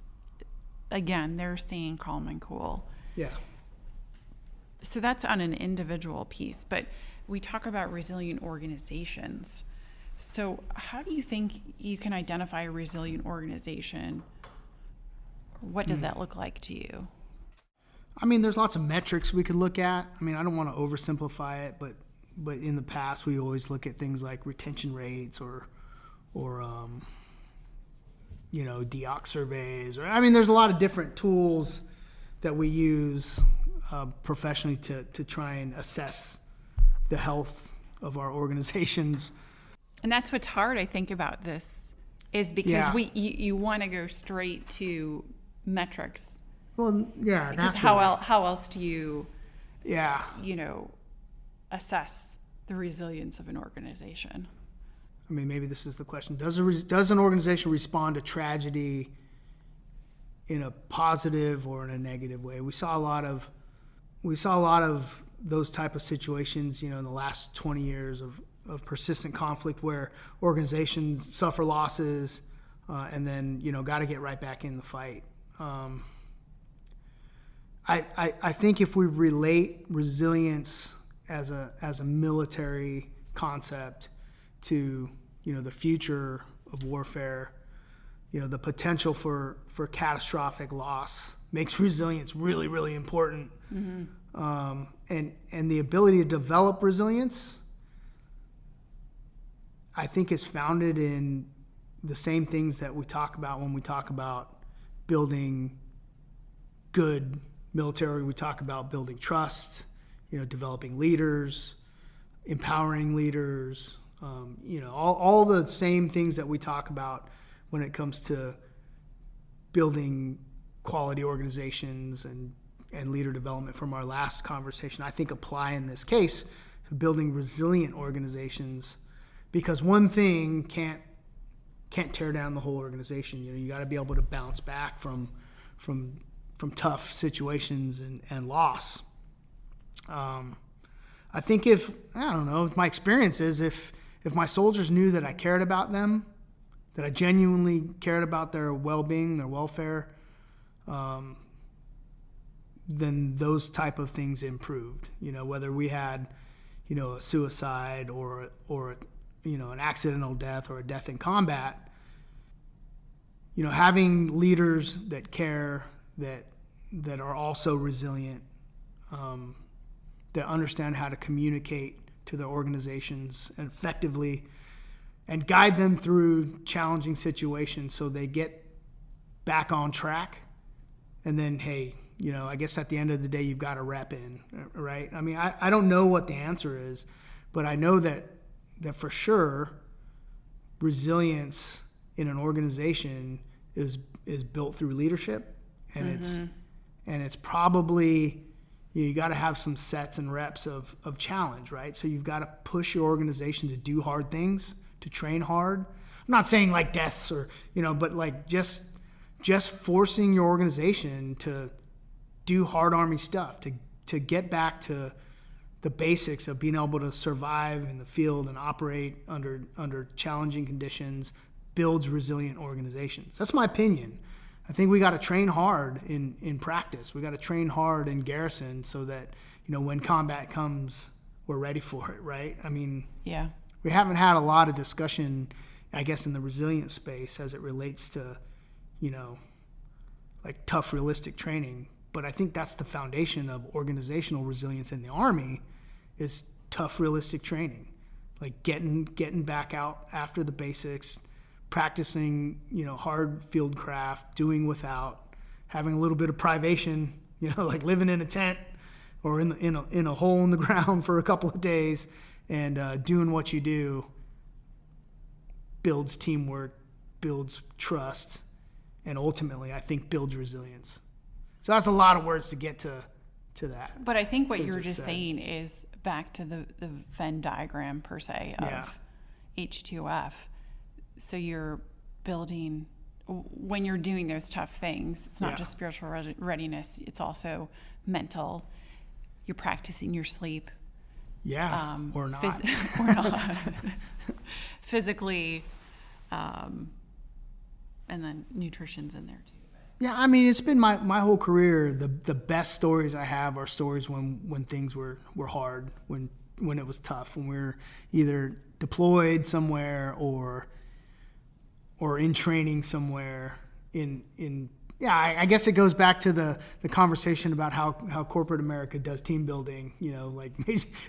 again, they're staying calm and cool. Yeah. So that's on an individual piece, but we talk about resilient organizations. So how do you think you can identify a resilient organization? What does that look like to you? There's lots of metrics we could look at. I don't want to oversimplify it, but in the past we always look at things like retention rates or DEOC surveys. There's a lot of different tools that we use professionally to try and assess the health of our organizations. And that's what's hard, I think, about this is because you want to go straight to metrics. Well, yeah. Because how else do you, yeah, assess the resilience of an organization? Maybe this is the question: does an organization respond to tragedy in a positive or in a negative way? We saw a lot of those type of situations, in the last 20 years of persistent conflict where organizations suffer losses and then got to get right back in the fight. I think if we relate resilience as a military concept to the future of warfare, the potential for catastrophic loss makes resilience really, really important. Mm-hmm. And the ability to develop resilience, I think, is founded in the same things that we talk about when we talk about building good military. We talk about building trust, developing leaders, empowering leaders, all the same things that we talk about when it comes to building quality organizations and leader development from our last conversation, I think apply in this case to building resilient organizations, because one thing can't tear down the whole organization. You got to be able to bounce back from tough situations and loss. I think my experience is if my soldiers knew that I cared about them, that I genuinely cared about their well-being, their welfare, then those type of things improved. Whether we had, a suicide or an accidental death or a death in combat, having leaders that care, that that are also resilient, that understand how to communicate to their organizations effectively and guide them through challenging situations so they get back on track. And then, hey, I guess at the end of the day, you've got a rep in, right? I mean, I don't know what the answer is, but I know that for sure resilience in an organization is built through leadership, and it's probably, you got to have some sets and reps of challenge, right? So you've got to push your organization to do hard things, to train hard. I'm not saying like deaths or, but like just forcing your organization to do hard Army stuff, to get back to the basics of being able to survive in the field and operate under challenging conditions builds resilient organizations. That's my opinion. I think we got to train hard in practice. We got to train hard in garrison so that, when combat comes, we're ready for it, right? I mean, yeah, we haven't had a lot of discussion, I guess, in the resilient space as it relates to, like tough, realistic training. But I think that's the foundation of organizational resilience in the Army is tough, realistic training, like getting back out after the basics, practicing, hard field craft, doing without, having a little bit of privation, like living in a tent or in a hole in the ground for a couple of days, and doing what you do builds teamwork, builds trust, and ultimately, I think, builds resilience. So that's a lot of words to get to that. But I think what you were just saying is back to the Venn diagram per se of H2F. So you're building, when you're doing those tough things, it's not just spiritual readiness, it's also mental. You're practicing your sleep. Yeah, or not. Or not. Physically, and then nutrition's in there too. Yeah, I mean, it's been my whole career. The best stories I have are stories when things were hard, when it was tough, when we were either deployed somewhere or in training somewhere. I guess it goes back to the conversation about how corporate America does team building. Like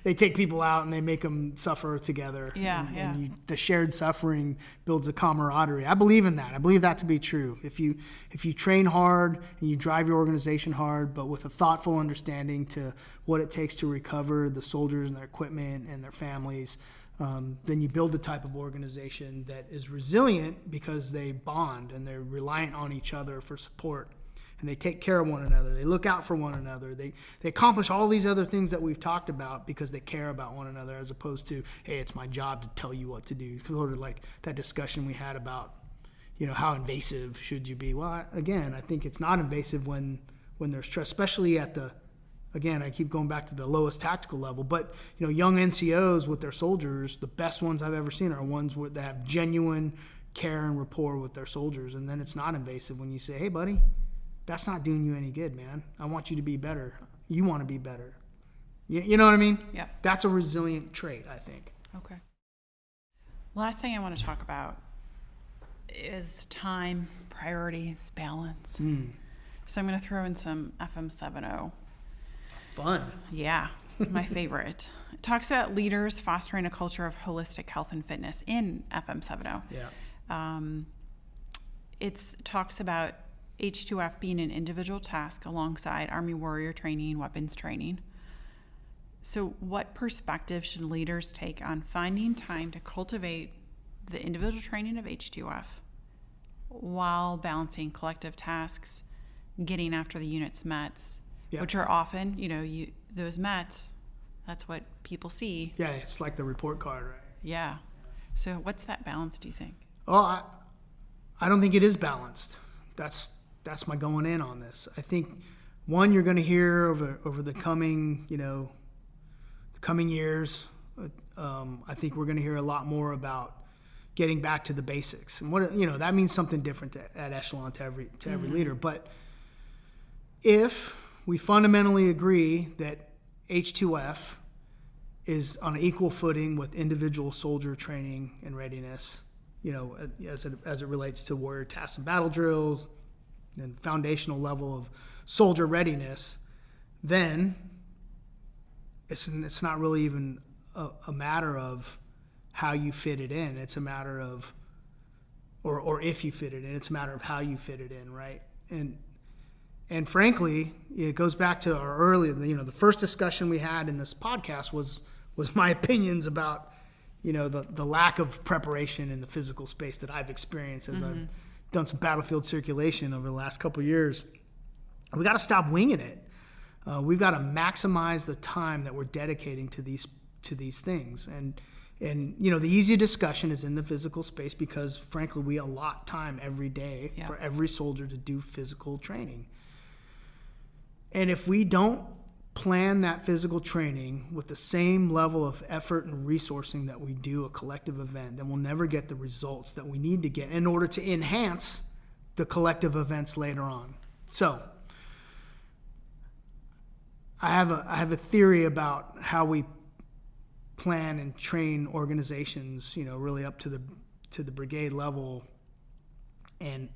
they take people out and they make them suffer together. And the shared suffering builds a camaraderie. I believe in that. I believe that to be true. If you train hard and you drive your organization hard, but with a thoughtful understanding to what it takes to recover the soldiers and their equipment and their families, then you build the type of organization that is resilient because they bond and they're reliant on each other for support, and they take care of one another. They look out for one another. They accomplish all these other things that we've talked about because they care about one another, as opposed to, hey, it's my job to tell you what to do. Sort of like that discussion we had about, how invasive should you be? Well, again, I think it's not invasive when there's stress, especially at the, again, I keep going back to the lowest tactical level, but young NCOs with their soldiers, the best ones I've ever seen are ones that have genuine care and rapport with their soldiers. And then it's not invasive when you say, hey, buddy, that's not doing you any good, man. I want you to be better. You want to be better. You know what I mean? Yeah. That's a resilient trait, I think. Okay. Last thing I want to talk about is time, priorities, balance. So I'm going to throw in some FM 7.0. Fun. Yeah, my favorite. It talks about leaders fostering a culture of holistic health and fitness in FM 7.0. Yeah. It talks about H2F being an individual task alongside Army warrior training, weapons training. So what perspective should leaders take on finding time to cultivate the individual training of H2F while balancing collective tasks, getting after the unit's METs, which are often, those METs, that's what people see. Yeah, it's like the report card, right? Yeah. So what's that balance, do you think? Oh, I don't think it is balanced. That's my going in on this. I think, one, you're going to hear over the coming years. I think we're going to hear a lot more about getting back to the basics, and what that means something different at echelon to every leader. But if we fundamentally agree that H2F is on equal footing with individual soldier training and readiness, as it relates to warrior tasks and battle drills, and foundational level of soldier readiness, then it's not really even a matter of how you fit it in. It's a matter of, or if you fit it in, it's a matter of how you fit it in, right? And frankly, it goes back to our earlier, the first discussion we had in this podcast was my opinions about, the lack of preparation in the physical space that I've experienced as I've done some battlefield circulation over the last couple of years. We got to stop winging it. We've got to maximize the time that we're dedicating to these things. And the easy discussion is in the physical space because, frankly, we allot time every day for every soldier to do physical training. And if we don't plan that physical training with the same level of effort and resourcing that we do a collective event, then we'll never get the results that we need to get in order to enhance the collective events later on. So I have a theory about how we plan and train organizations, really up to the brigade level, and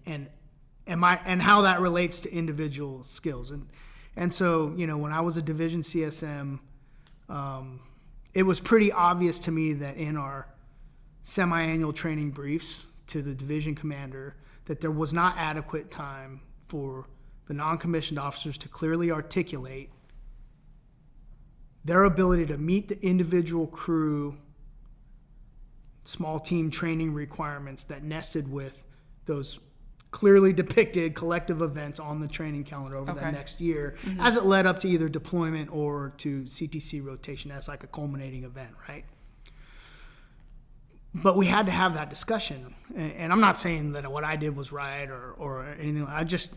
how that relates to individual skills. And so, when I was a division CSM, it was pretty obvious to me that in our semi-annual training briefs to the division commander that there was not adequate time for the non-commissioned officers to clearly articulate their ability to meet the individual crew small team training requirements that nested with those clearly depicted collective events on the training calendar over the next year as it led up to either deployment or to CTC rotation as like a culminating event, right? But we had to have that discussion. And I'm not saying that what I did was right or anything.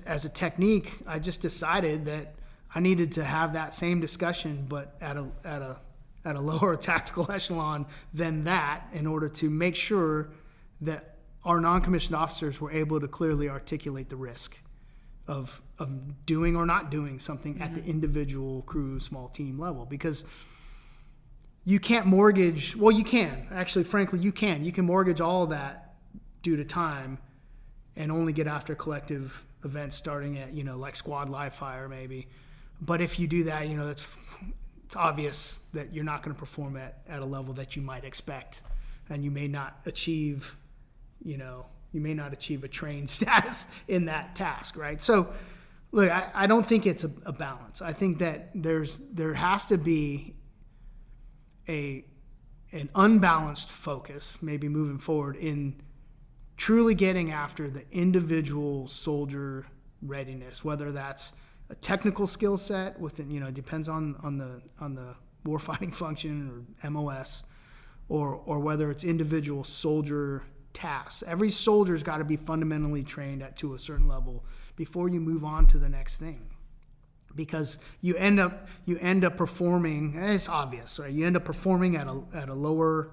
As a technique, I just decided that I needed to have that same discussion, but at a lower tactical echelon than that, in order to make sure that our non-commissioned officers were able to clearly articulate the risk of doing or not doing something at the individual crew, small team level. Because you can't mortgage, well, you can. Actually, frankly, you can. You can mortgage all of that due to time and only get after collective events starting at, like squad live fire maybe. But if you do that, it's obvious that you're not going to perform at a level that you might expect, and you may not achieve, a trained status in that task, right? So, look, I don't think it's a balance. I think that there has to be an unbalanced focus, maybe moving forward, in truly getting after the individual soldier readiness, whether that's a technical skill set within, depends on the warfighting function or MOS, or whether it's individual soldier tasks. Every soldier's got to be fundamentally trained to a certain level before you move on to the next thing, because you end up performing. It's obvious, right? You end up performing at a lower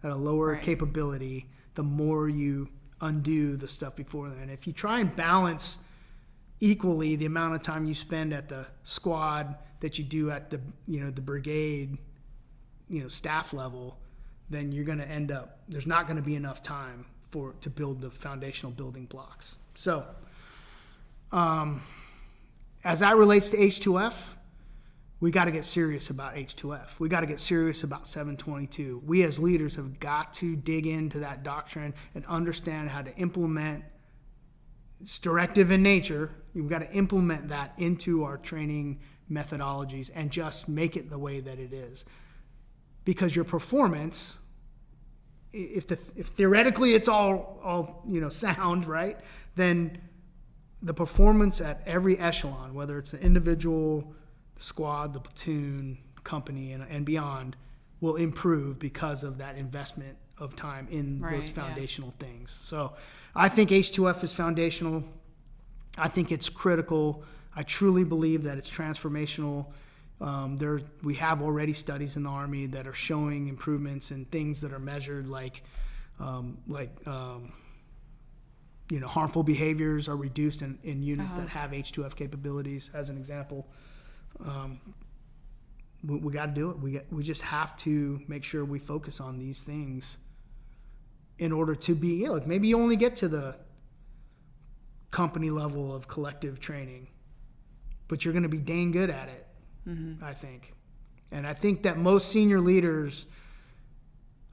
right. capability the more you undo the stuff before then. If you try and balance equally the amount of time you spend at the squad that you do at the the brigade staff level, then you're going to end up, there's not going to be enough time to build the foundational building blocks. So as that relates to H2F, we got to get serious about H2F. We got to get serious about 722. We as leaders have got to dig into that doctrine and understand how to implement. It's directive in nature. You've got to implement that into our training methodologies and just make it the way that it is. Because your performance, if theoretically it's all sound, right, then the performance at every echelon, whether it's the individual, the squad, the platoon, company, and beyond, will improve because of that investment of time in those foundational things. So I think H2F is foundational. I think it's critical. I truly believe that it's transformational. We have already studies in the Army that are showing improvements in things that are measured, like harmful behaviors are reduced in units that have H2F capabilities, as an example. We got to do it. We just have to make sure we focus on these things in order to be, maybe you only get to the company level of collective training but you're going to be dang good at it, I think. And I think that most senior leaders,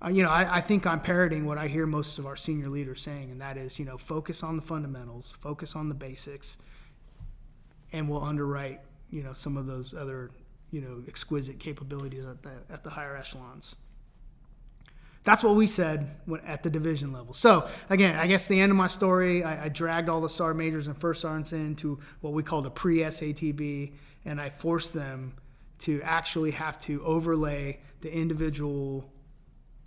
I think I'm parroting what I hear most of our senior leaders saying, and that is, focus on the fundamentals, focus on the basics, and we'll underwrite, some of those other, exquisite capabilities at the higher echelons. That's what we said at the division level. So, again, I guess the end of my story, I dragged all the sergeant majors and first sergeants into what we called a pre-SATB, and I forced them to actually have to overlay the individual,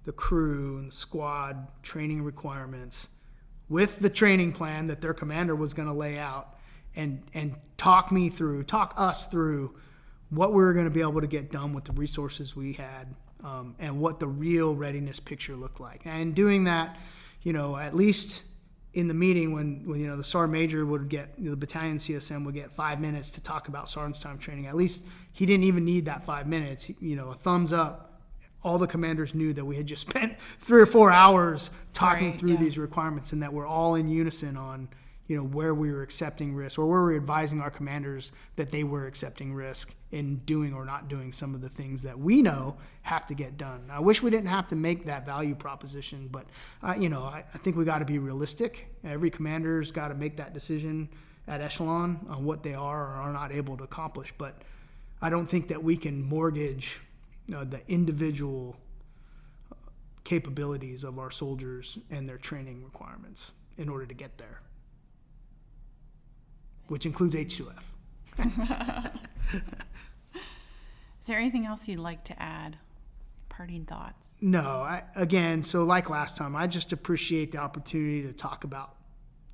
the crew, and the squad training requirements with the training plan that their commander was going to lay out and talk us through what we were going to be able to get done with the resources we had. And what the real readiness picture looked like. And doing that, at least in the meeting when the sergeant major would get, the battalion CSM would get 5 minutes to talk about sergeant's time training. At least he didn't even need that 5 minutes. A thumbs up. All the commanders knew that we had just spent 3 or 4 hours talking through these requirements, and that we're all in unison on, where we were accepting risk, or where we were advising our commanders that they were accepting risk in doing or not doing some of the things that we know have to get done. I wish we didn't have to make that value proposition, but I think we got to be realistic. Every commander's got to make that decision at echelon on what they are or are not able to accomplish. But I don't think that we can mortgage the individual capabilities of our soldiers and their training requirements in order to get there, which includes H2F. Is there anything else you'd like to add? Parting thoughts? No, so like last time, I just appreciate the opportunity to talk about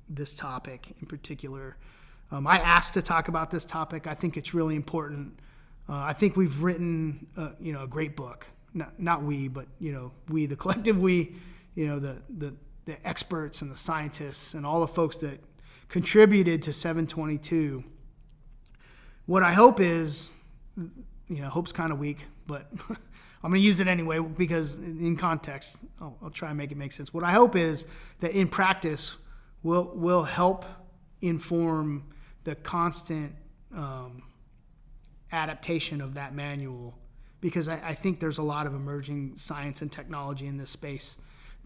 this topic in particular. I asked to talk about this topic. I think it's really important. I think we've written, a great book. Not we, but we, the collective we, the experts and the scientists and all the folks that contributed to 722. What I hope is, hope's kind of weak, but I'm going to use it anyway because in context, I'll try and make it make sense. What I hope is that in practice, we'll help inform the constant adaptation of that manual, because I think there's a lot of emerging science and technology in this space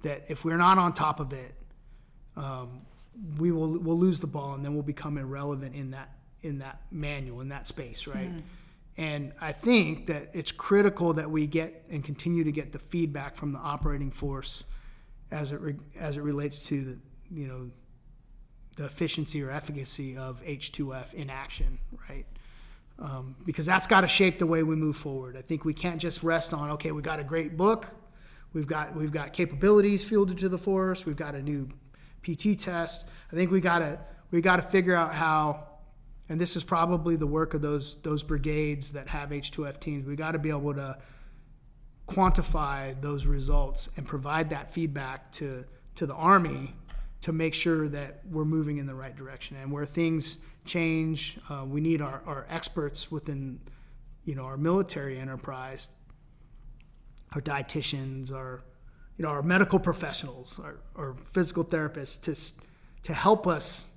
that if we're not on top of it, we'll lose the ball, and then we'll become irrelevant in that manual, in that space, right? And I think that it's critical that we get and continue to get the feedback from the operating force as it relates to the efficiency or efficacy of H2F in action, right? Because that's got to shape the way we move forward. I think we can't just rest on, okay, we got a great book, we've got capabilities fielded to the force, we've got a new PT test. I think we got to figure out how, and this is probably the work of those brigades that have H2F teams. We got to be able to quantify those results and provide that feedback to the Army to make sure that we're moving in the right direction. And where things change, we need our experts within our military enterprise, our dietitians, our medical professionals, our physical therapists to help us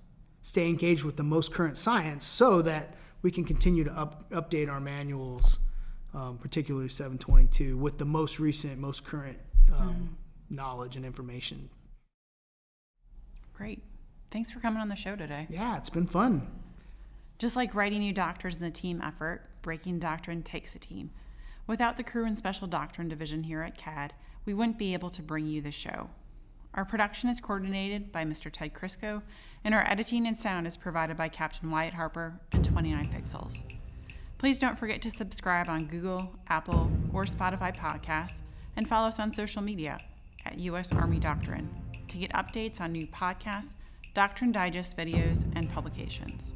stay engaged with the most current science so that we can continue to update our manuals, particularly 722, with the most recent, most current knowledge and information. Great. Thanks for coming on the show today. Yeah, it's been fun. Just like writing new doctors in a team effort, breaking doctrine takes a team. Without the crew and special doctrine division here at CAD, we wouldn't be able to bring you the show. Our production is coordinated by Mr. Ted Crisco, and our editing and sound is provided by Captain Wyatt Harper and 29 Pixels. Please don't forget to subscribe on Google, Apple, or Spotify podcasts, and follow us on social media at U.S. Army Doctrine to get updates on new podcasts, Doctrine Digest videos, and publications.